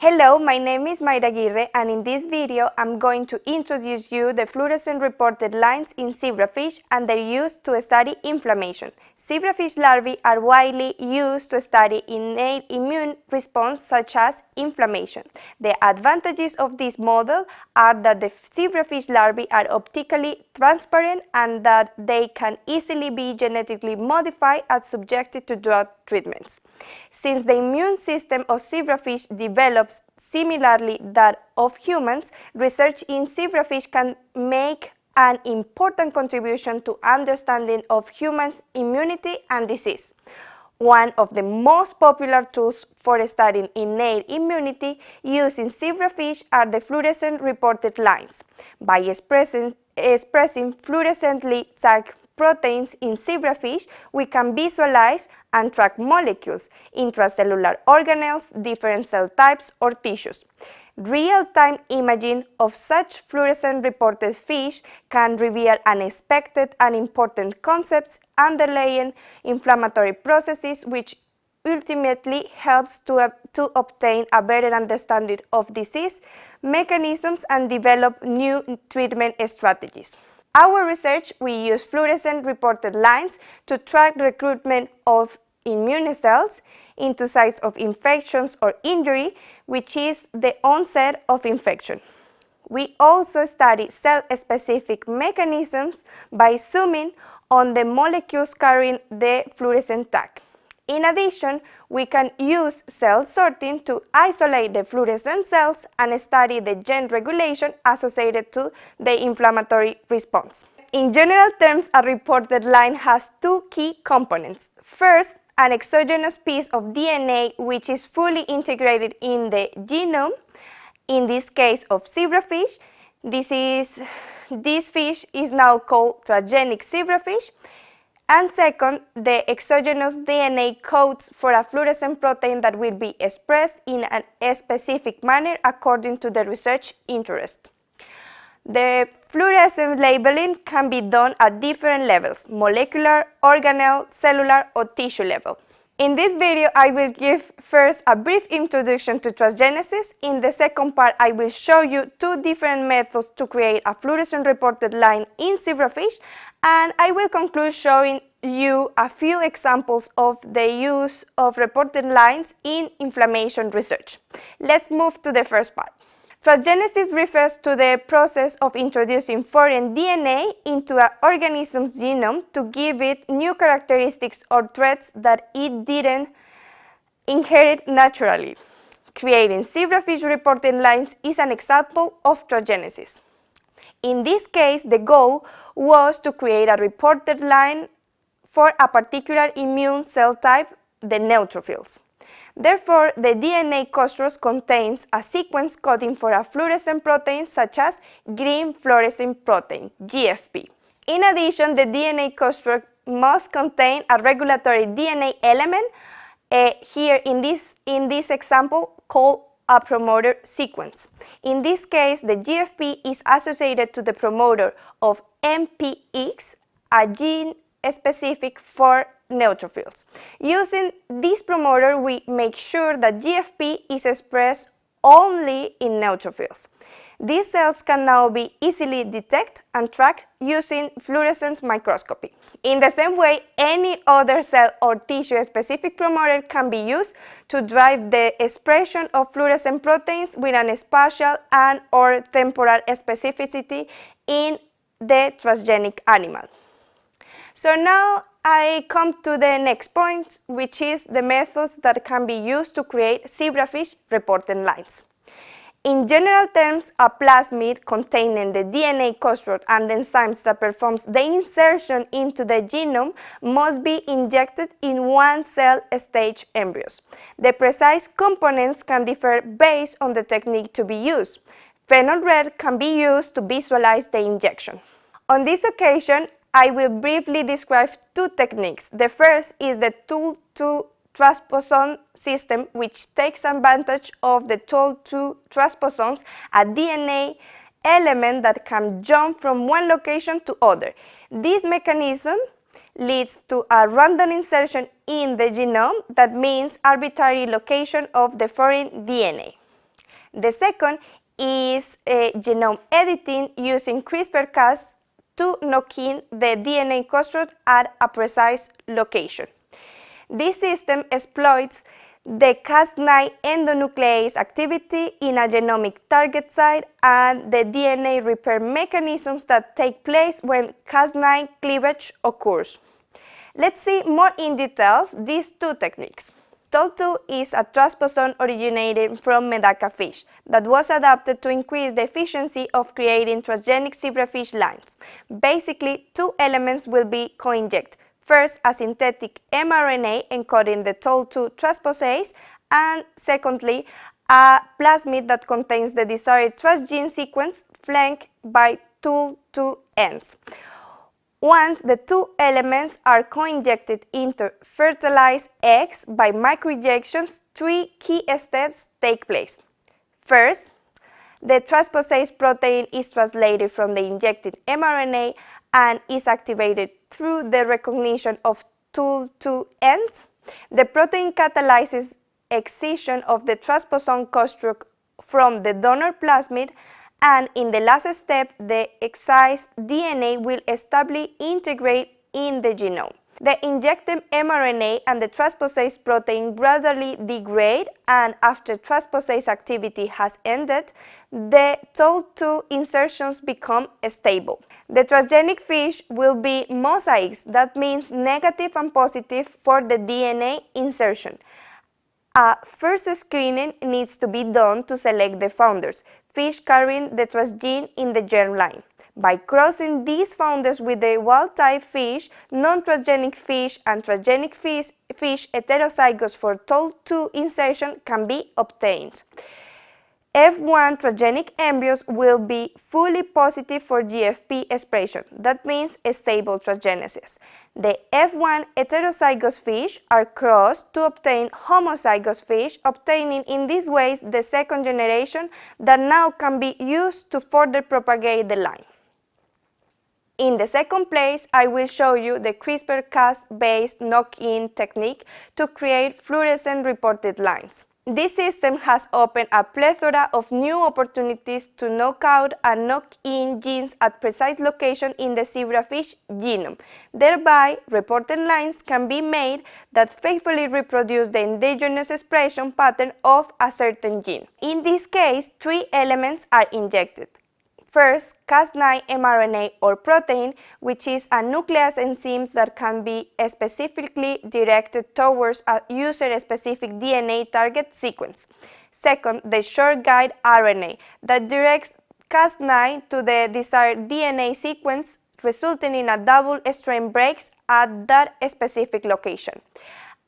Hello, my name is Mayra Aguirre, and in this video I'm going to introduce you the fluorescent reported lines in zebrafish and their use to study inflammation. Zebrafish larvae are widely used to study innate immune response such as inflammation. The advantages of this model are that the zebrafish larvae are optically transparent and that they can easily be genetically modified as subjected to drug treatments. Since the immune system of zebrafish develops similarly that of humans, research in zebrafish can make an important contribution to understanding of humans' immunity and disease. One of the most popular tools for studying innate immunity used in zebrafish are the fluorescent reported lines. By expressing fluorescently tagged proteins in zebrafish, we can visualize and track molecules, intracellular organelles, different cell types, or tissues. Real-time imaging of such fluorescent reported fish can reveal unexpected and important concepts underlying inflammatory processes, which ultimately helps to obtain a better understanding of disease mechanisms and develop new treatment strategies. Our research, we use fluorescent reported lines to track recruitment of immune cells into sites of infections or injury, which is the onset of infection. We also study cell-specific mechanisms by zooming on the molecules carrying the fluorescent tag. In addition, we can use cell sorting to isolate the fluorescent cells and study the gene regulation associated to the inflammatory response. In general terms, a reported line has two key components. First, an exogenous piece of DNA which is fully integrated in the genome, in this case of zebrafish. This fish is now called transgenic zebrafish. And second, the exogenous DNA codes for a fluorescent protein that will be expressed in a specific manner according to the research interest. The fluorescent labeling can be done at different levels: molecular, organelle, cellular, or tissue level. In this video, I will give first a brief introduction to transgenesis. In the second part, I will show you two different methods to create a fluorescent reported line in zebrafish, and I will conclude showing you a few examples of the use of reported lines in inflammation research. Let's move to the first part. Transgenesis refers to the process of introducing foreign DNA into an organism's genome to give it new characteristics or traits that it didn't inherit naturally. Creating zebrafish reported lines is an example of transgenesis. In this case, the goal was to create a reported line for a particular immune cell type, the neutrophils. Therefore, the DNA construct contains a sequence coding for a fluorescent protein such as green fluorescent protein, GFP. In addition, the DNA construct must contain a regulatory DNA element, here in this example called a promoter sequence. In this case, the GFP is associated to the promoter of MPX, a gene specific for neutrophils. Using this promoter, we make sure that GFP is expressed only in neutrophils. These cells can now be easily detected and tracked using fluorescence microscopy. In the same way, any other cell or tissue-specific promoter can be used to drive the expression of fluorescent proteins with an spatial and/or temporal specificity in the transgenic animal. So now I come to the next point, which is the methods that can be used to create zebrafish reported lines. In general terms, a plasmid containing the DNA construct and the enzymes that performs the insertion into the genome must be injected in one-cell stage embryos. The precise components can differ based on the technique to be used. Phenol red can be used to visualize the injection. On this occasion, I will briefly describe two techniques. The first is the tool-to transposon system, which takes advantage of the tool-to transposons, a DNA element that can jump from one location to other. This mechanism leads to a random insertion in the genome, that means arbitrary location of the foreign DNA. The second is genome editing using CRISPR-Cas to knock in the DNA construct at a precise location. This system exploits the Cas9 endonuclease activity in a genomic target site and the DNA repair mechanisms that take place when Cas9 cleavage occurs. Let's see more in details these two techniques. TOL2 is a transposon originating from Medaka fish that was adapted to increase the efficiency of creating transgenic zebrafish lines. Basically, two elements will be co-injected. First, a synthetic mRNA encoding the TOL2 transposase, and secondly, a plasmid that contains the desired transgene sequence flanked by TOL2 ends. Once the two elements are co-injected into fertilized eggs by microinjections, three key steps take place. First, the transposase protein is translated from the injected mRNA and is activated through the recognition of TOL2 ends. The protein catalyzes excision of the transposon construct from the donor plasmid, and in the last step, the excised DNA will stably integrate in the genome. The injected mRNA and the transposase protein gradually degrade, and after transposase activity has ended, the TOL2 insertions become stable. The transgenic fish will be mosaics, that means negative and positive for the DNA insertion. A first screening needs to be done to select the founders, fish carrying the transgene in the germline. By crossing these founders with the wild-type fish, non-transgenic fish and transgenic fish heterozygous for TOL2 insertion can be obtained. F1 transgenic embryos will be fully positive for GFP expression, that means a stable transgenesis. The F1 heterozygous fish are crossed to obtain homozygous fish, obtaining in these ways the second generation that now can be used to further propagate the line. In the second place, I will show you the CRISPR-Cas-based knock-in technique to create fluorescent reported lines. This system has opened a plethora of new opportunities to knock out and knock in genes at precise location in the zebrafish genome. Thereby, reported lines can be made that faithfully reproduce the endogenous expression pattern of a certain gene. In this case, three elements are injected. First, Cas9 mRNA or protein, which is a nuclease enzyme that can be specifically directed towards a user-specific DNA target sequence. Second, the short guide RNA that directs Cas9 to the desired DNA sequence, resulting in a double-strand breaks at that specific location.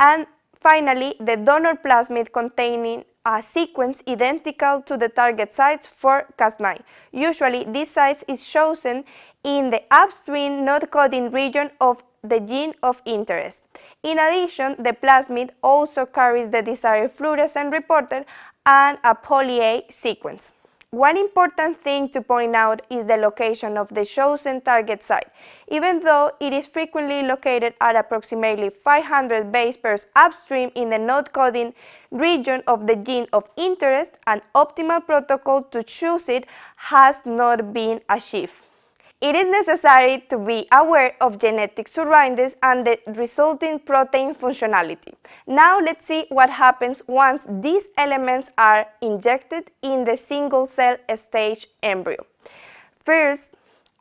And finally, the donor plasmid containing a sequence identical to the target sites for Cas9. Usually, this site is chosen in the upstream node-coding region of the gene of interest. In addition, the plasmid also carries the desired fluorescent reporter and a poly-A sequence. One important thing to point out is the location of the chosen target site. Even though it is frequently located at approximately 500 base pairs upstream in the node-coding region of the gene of interest, an optimal protocol to choose it has not been achieved. It is necessary to be aware of genetic surroundings and the resulting protein functionality. Now let's see what happens once these elements are injected in the single-cell stage embryo. First,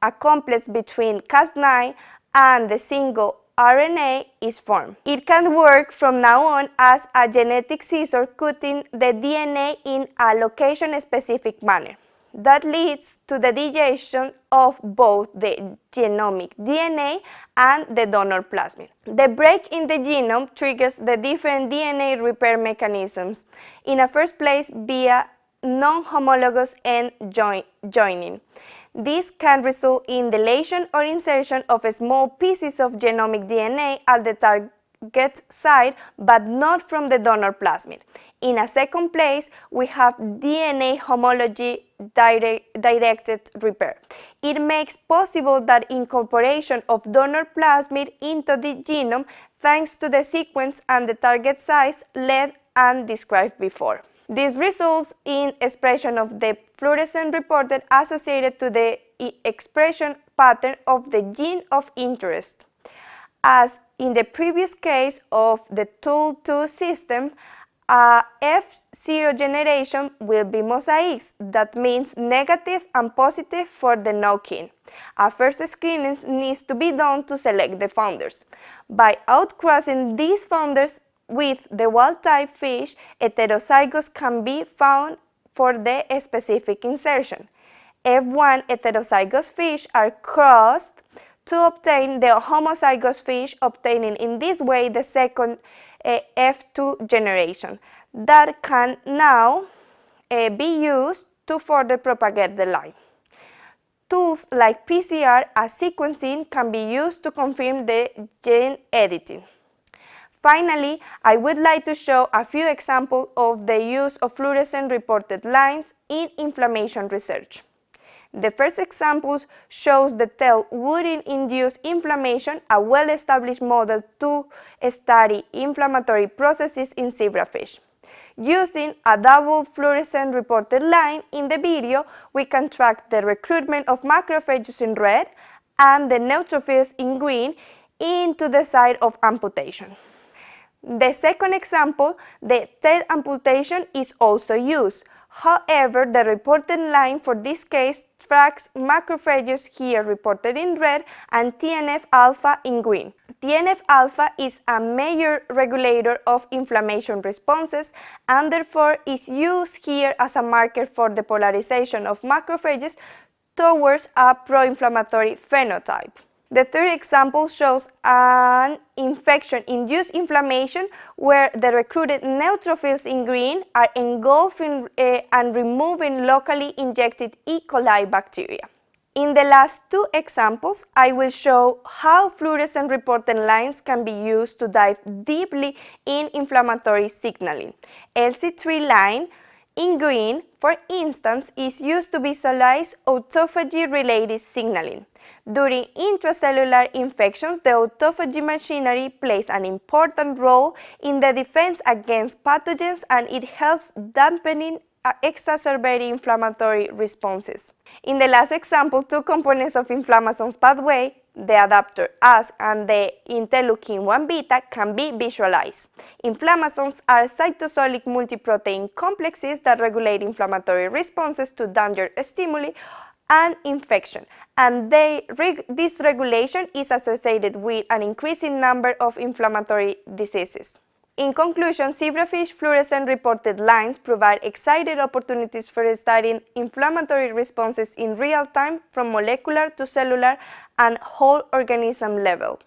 a complex between Cas9 and the single RNA is formed. It can work from now on as a genetic scissor, cutting the DNA in a location-specific manner. That leads to the digestion of both the genomic DNA and the donor plasmid. The break in the genome triggers the different DNA repair mechanisms, in the first place via non-homologous end joining. This can result in deletion or insertion of small pieces of genomic DNA at the target site, but not from the donor plasmid. In a second place, we have DNA homology directed repair. It makes possible that incorporation of donor plasmid into the genome thanks to the sequence and the target size led and described before. This results in expression of the fluorescent reporter associated to the expression pattern of the gene of interest. As in the previous case of the tool 2 system, F0 generation will be mosaics, that means negative and positive for the knock-in. A first screening needs to be done to select the founders. By outcrossing these founders with the wild-type fish, heterozygous can be found for the specific insertion. F1 heterozygous fish are crossed to obtain the homozygous fish, obtaining in this way the second F2 generation that can now be used to further propagate the line. Tools like PCR as sequencing can be used to confirm the gene editing. Finally, I would like to show a few examples of the use of fluorescent reported lines in inflammation research. The first example shows the tail wouldn't induce inflammation, a well-established model to study inflammatory processes in zebrafish. Using a double fluorescent reported line in the video, we can track the recruitment of macrophages in red and the neutrophils in green into the site of amputation. The second example, the tail amputation, is also used. However, the reported line for this case tracks macrophages here reported in red and TNF-alpha in green. TNF-alpha is a major regulator of inflammation responses and therefore is used here as a marker for the polarization of macrophages towards a pro-inflammatory phenotype. The third example shows an infection-induced inflammation where the recruited neutrophils in green are engulfing and removing locally injected E. coli bacteria. In the last two examples, I will show how fluorescent reported lines can be used to dive deeply in inflammatory signaling. LC3 line in green, for instance, is used to visualize autophagy-related signaling. During intracellular infections, the autophagy machinery plays an important role in the defense against pathogens, and it helps dampening exacerbating inflammatory responses. In the last example, two components of inflammasome's pathway, the adaptor ASC and the interleukin-1 beta, can be visualized. Inflammasomes are cytosolic multiprotein complexes that regulate inflammatory responses to danger stimuli and infection, and this regulation is associated with an increasing number of inflammatory diseases. In conclusion, zebrafish fluorescent reported lines provide exciting opportunities for studying inflammatory responses in real time from molecular to cellular and whole organism level.